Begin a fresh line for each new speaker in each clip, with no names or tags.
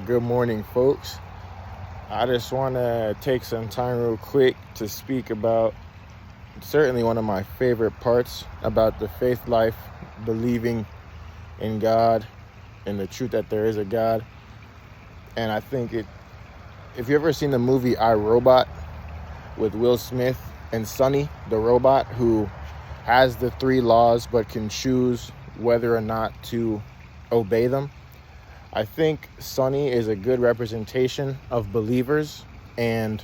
Good morning, folks. I just want to take some time real quick to speak about certainly one of my favorite parts about the faith life, believing in God and the truth that there is a God. And I think if you've ever seen the movie I, Robot with Will Smith and Sonny, the robot who has the 3 laws but can choose whether or not to obey them, I think Sonny is a good representation of believers, and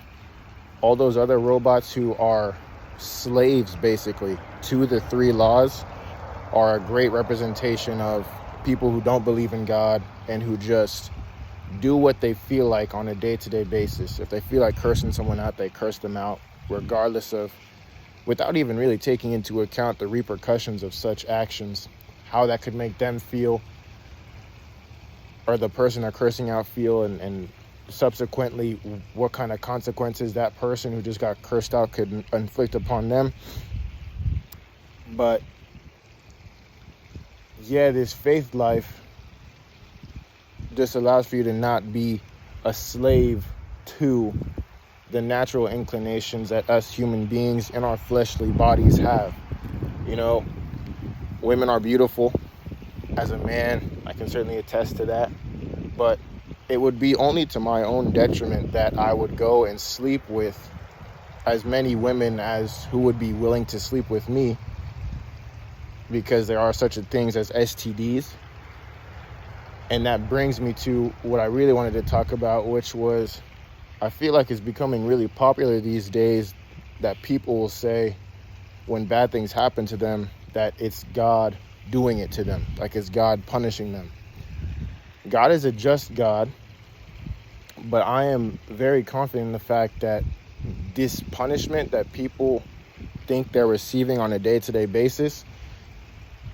all those other robots who are slaves basically to the 3 laws are a great representation of people who don't believe in God and who just do what they feel like on a day-to-day basis. If they feel like cursing someone out, they curse them out, without even really taking into account the repercussions of such actions, how that could make them feel, or the person they're cursing out feel, and subsequently what kind of consequences that person who just got cursed out could inflict upon them. But yeah, this faith life just allows for you to not be a slave to the natural inclinations that us human beings in our fleshly bodies have. You know, women are beautiful. As a man, I can certainly attest to that. But it would be only to my own detriment that I would go and sleep with as many women as who would be willing to sleep with me, because there are such things as STDs. And that brings me to what I really wanted to talk about, which was, I feel like it's becoming really popular these days that people will say when bad things happen to them that it's God doing it to them, like it's God punishing them. God is a just God, but I am very confident in the fact that this punishment that people think they're receiving on a day-to-day basis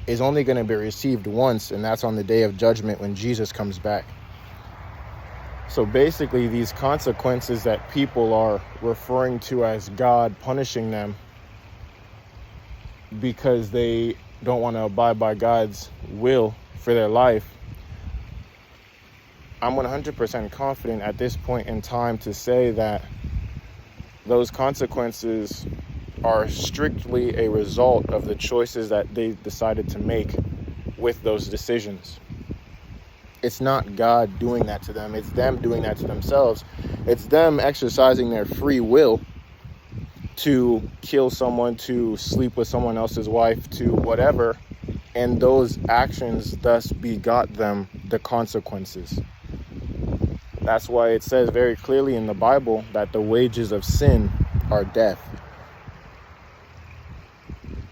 is only going to be received once, and that's on the day of judgment when Jesus comes back. So basically, these consequences that people are referring to as God punishing them because they don't want to abide by God's will for their life, I'm 100% confident at this point in time to say that those consequences are strictly a result of the choices that they decided to make with those decisions. It's not God doing that to them. It's them doing that to themselves. It's them exercising their free will to kill someone, to sleep with someone else's wife, to whatever. And those actions thus begot them the consequences. That's why it says very clearly in the Bible that the wages of sin are death.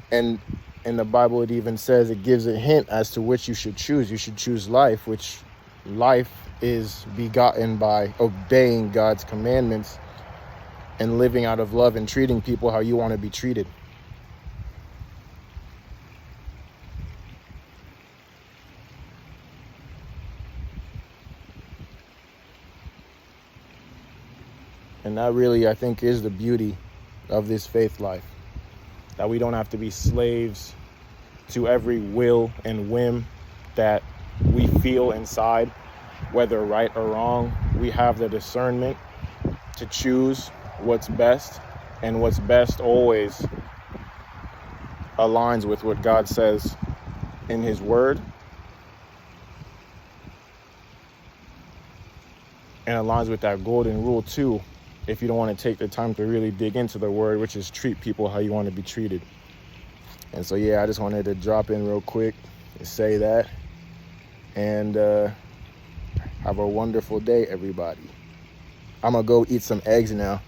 And in the Bible, it even says, it gives a hint as to which you should choose. You should choose life, which life is begotten by obeying God's commandments and living out of love and treating people how you want to be treated. And that really, I think, is the beauty of this faith life. That we don't have to be slaves to every will and whim that we feel inside, whether right or wrong. We have the discernment to choose what's best, and what's best always aligns with what God says in His Word, and aligns with that golden rule too, if you don't want to take the time to really dig into the Word, which is treat people how you want to be treated. And so yeah, I just wanted to drop in real quick and say that, and have a wonderful day, everybody. I'm gonna go eat some eggs now.